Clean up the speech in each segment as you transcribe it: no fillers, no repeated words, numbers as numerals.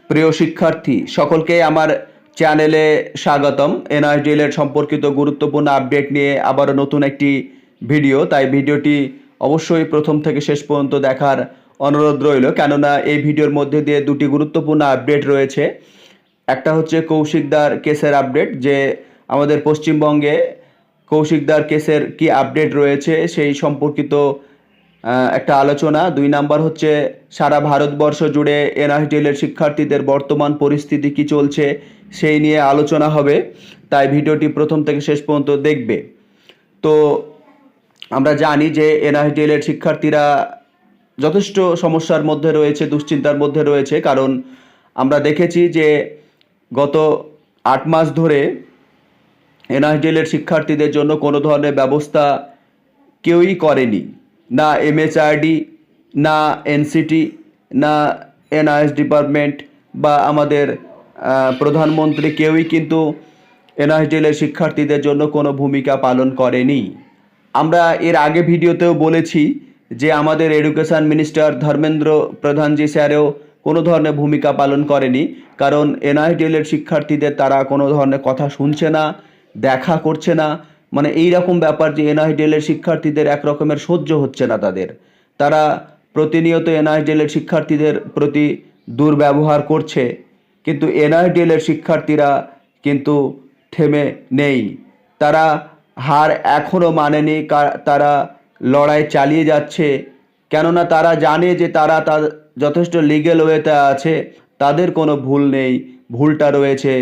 প্রিয় শিক্ষার্থী সকলকে আমার চ্যানেলে স্বাগতম। এনআইডিএল এর সম্পর্কিত গুরুত্বপূর্ণ আপডেট নিয়ে আবারও নতুন একটি ভিডিও, তাই ভিডিওটি অবশ্যই প্রথম থেকে শেষ পর্যন্ত দেখার অনুরোধ রইল, কেননা এই ভিডিওর মধ্যে দিয়ে দুটি গুরুত্বপূর্ণ আপডেট রয়েছে। একটা হচ্ছে কৌশিকদার কেসের আপডেট, যে আমাদের পশ্চিমবঙ্গে কৌশিকদার কেসের কি আপডেট রয়েছে সেই সম্পর্কিত একটা আলোচনা। দুই নাম্বার হচ্ছে সারা ভারতবর্ষ জুড়ে এনআইডিএল এর শিক্ষার্থীদের বর্তমান পরিস্থিতি কি চলছে সেই নিয়ে আলোচনা হবে, তাই ভিডিওটি প্রথম থেকে শেষ পর্যন্ত দেখবে। তো আমরা জানি যে এনআইডিএল এর শিক্ষার্থীরা যথেষ্ট সমস্যার মধ্যে রয়েছে, দুশ্চিন্তার মধ্যে রয়েছে, কারণ আমরা দেখেছি যে গত 8 মাস ধরে এনআইডিএল এর শিক্ষার্থীদের জন্য কোনো ধরনের ব্যবস্থা কেউই করেনি, না এমএচআরডি, না এনসিটি, না এনআইএস ডিপার্টমেন্ট বা আমাদের প্রধানমন্ত্রী, কেউই কিন্তু এনআইডিএল এর শিক্ষার্থীদের জন্য কোনো ভূমিকা পালন করেনি। আমরা এর আগে ভিডিওতেও বলেছি যে আমাদের এডুকেশন মিনিস্টার ধর্মেন্দ্র প্রধানজি স্যারেও কোনো ধরনের ভূমিকা পালন করেনি, কারণ এনআইডিএল এর শিক্ষার্থীদের তারা কোনো ধরনের কথা শুনছে না, দেখা করছে না। মানে এই রকম ব্যাপার যে এনআইডিএল এর শিক্ষার্থীদের এক রকমের সহ্য হচ্ছে না তারা প্রতিনিয়ত এনআইডিএল এর শিক্ষার্থীদের প্রতি দুর্ব্যবহার করছে, কিন্তু এনআইডিএল এর শিক্ষার্থীরা কিন্তু থেমে নেই। তারা হার এখনও মানেনি, তারা লড়াই চালিয়ে যাচ্ছে, কেননা তারা জানে যে তারা যথেষ্ট লিগ্যাল ওয়েতে আছে, তাদের কোনো ভুল নেই। ভুলটা রয়েছে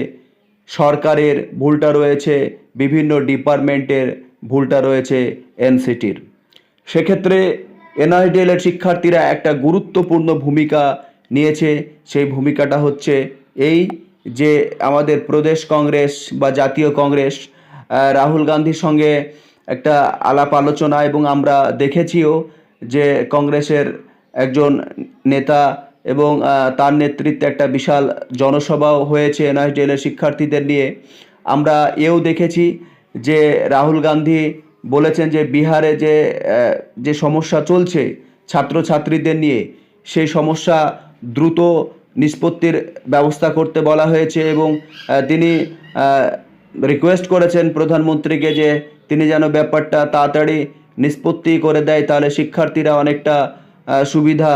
সরকারের, ভুলটা রয়েছে বিভিন্ন ডিপার্টমেন্টের, ভুলটা রয়েছে এনসিটির। সেক্ষেত্রে এনআইডিএল এর শিক্ষার্থীরা একটা গুরুত্বপূর্ণ ভূমিকা নিয়েছে। সেই ভূমিকাটা হচ্ছে এই যে আমাদের প্রদেশ কংগ্রেস বা জাতীয় কংগ্রেস রাহুল গান্ধীর সঙ্গে একটা আলাপ আলোচনা, এবং আমরা দেখেছিও যে কংগ্রেসের একজন নেতা এবং তার নেতৃত্বে একটা বিশাল জনসভাও হয়েছে এনআইডিএল এর শিক্ষার্থীদের নিয়ে। আমরা এও দেখেছি যে রাহুল গান্ধী বলেছেন যে বিহারে যে সমস্যা চলছে ছাত্রছাত্রীদের নিয়ে, সেই সমস্যা দ্রুত নিষ্পত্তির ব্যবস্থা করতে বলা হয়েছে, এবং তিনি রিকোয়েস্ট করেছেন প্রধানমন্ত্রীকে যে তিনি যেন ব্যাপারটা তাড়াতাড়ি নিষ্পত্তি করে দেয়, তাহলে শিক্ষার্থীরা অনেকটা সুবিধা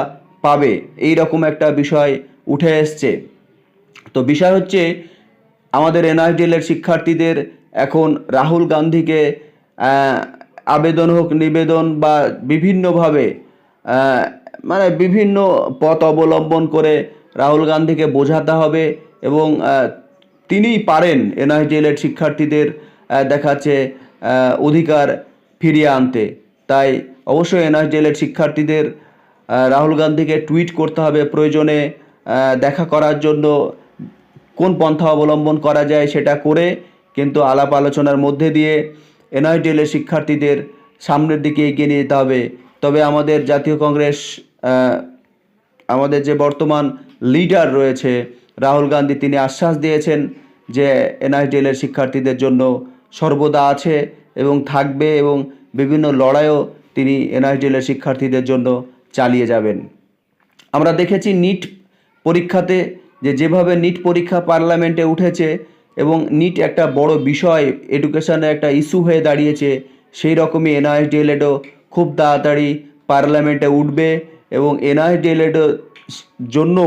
পাবে। এই রকম একটা বিষয় উঠে এসছে। তো বিষয় হচ্ছে আমাদের এনআইডিএল এর শিক্ষার্থীদের এখন রাহুল গান্ধীকে আবেদন হোক, নিবেদন বা বিভিন্নভাবে মানে বিভিন্ন পথ অবলম্বন করে রাহুল গান্ধীকে বোঝাতে হবে, এবং তিনিই পারেন এনআইডিএল এর শিক্ষার্থীদের দেখাচ্ছে অধিকার ফিরিয়ে আনতে। তাই অবশ্যই এনআইডিএল এর শিক্ষার্থীদের রাহুল গান্ধীকে টুইট করতে হবে, প্রয়োজনে দেখা করার জন্য কোন পন্থা অবলম্বন করা যায় সেটা করে, কিন্তু আলাপ আলোচনার মধ্যে দিয়ে এনআইডিএল এর শিক্ষার্থীদের সামনের দিকে এগিয়ে নিয়ে যেতে হবে। তবে আমাদের জাতীয় কংগ্রেস, আমাদের যে বর্তমান লিডার রয়েছে রাহুল গান্ধী, তিনি আশ্বাস দিয়েছেন যে এনআইডিএল এর শিক্ষার্থীদের জন্য সর্বদা আছে এবং থাকবে, এবং বিভিন্ন লড়াইও তিনি এনআইডিএল এর শিক্ষার্থীদের জন্য চালিয়ে যাবেন। আমরা দেখেছি নিট পরীক্ষাতে যেভাবে নিট পরীক্ষা পার্লামেন্টে উঠেছে, এবং নিট একটা বড় বিষয়, এডুকেশনের একটা ইস্যু হয়ে দাঁড়িয়েছে, সেই রকমই এনআইডিএলএডও খুব তাড়াতাড়ি পার্লামেন্টে উঠবে, এবং এনআইডিএলএডের জন্য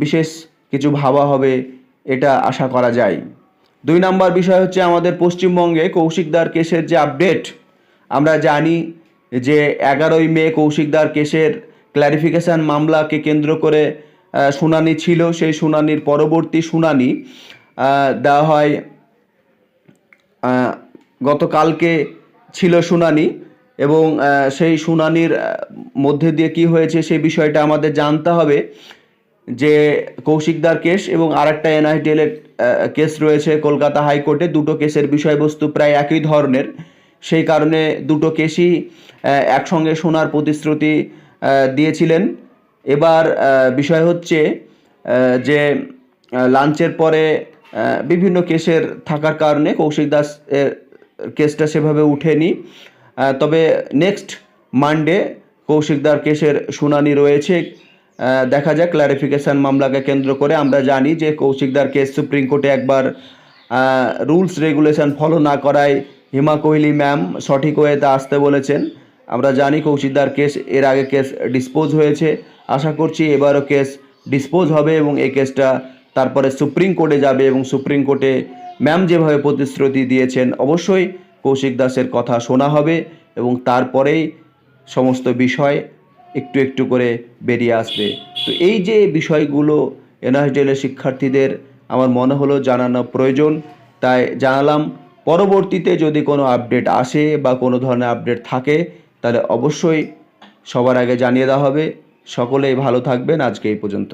বিশেষ কিছু ভাবা হবে, এটা আশা করা যায়। 2 নম্বর বিষয় হচ্ছে আমাদের পশ্চিমবঙ্গে কৌশিকদার কেসের যে আপডেট। আমরা জানি যে 11ই মে কৌশিকদার কেসের ক্ল্যারিফিকেশান মামলাকে কেন্দ্র করে শুনানি ছিল। সেই শুনানির পরবর্তী শুনানি দেওয়া হয়, গতকালকে ছিল শুনানি, এবং সেই শুনানির মধ্যে দিয়ে কি হয়েছে সেই বিষয়টা আমাদের জানতে হবে। যে কৌশিকদার কেস এবং আরেকটা এনআইডিএল এর কেস রয়েছে কলকাতা হাইকোর্টে, দুটো কেসের বিষয়বস্তু প্রায় একই ধরনের, সেই কারণে দুটো কেসই একসঙ্গে শোনার প্রতিশ্রুতি দিয়েছিলেন। এবার বিষয় হচ্ছে যে লাঞ্চের পরে বিভিন্ন কেসের থাকার কারণে কৌশিক দাস কেসটা সেভাবে উঠেনি, তবে নেক্সট মানডে কৌশিকদার কেসের শুনানি রয়েছে। দেখা যাক ক্লারিফিকেশন মামলাকে কেন্দ্র করে। আমরা জানি যে কৌশিকদার কেস সুপ্রিম কোর্টে একবার রুলস রেগুলেশন ফলো না করায় হিমা কোহলি ম্যাম সঠিক ওয়েতে আসতে বলেছেন। আমরা জানি কৌশিকদার কেস এর আগে কেস ডিসপোজ হয়েছে, আশা করছি এবারও কেস ডিসপোজ হবে এবং এই কেসটা তারপরে সুপ্রিম কোর্টে যাবে এবং সুপ্রিম কোর্টে ম্যাম যেভাবে প্রতিশ্রুতি দিয়েছেন অবশ্যই কৌশিক দাসের কথা শোনা হবে এবং তারপরেই সমস্ত বিষয় একটু একটু করে বেরিয়ে আসবে। তো এই যে বিষয়গুলো এনএসডিএলের শিক্ষার্থীদের আমার মনে হলো জানানো প্রয়োজন, তাই জানালাম। পরবর্তীতে যদি কোনো আপডেট আসে বা কোনো ধরনের আপডেট থাকে তাহলে অবশ্যই সবার আগে জানিয়ে দেওয়া হবে। সকলেই ভালো থাকবেন, আজকে এই পর্যন্ত।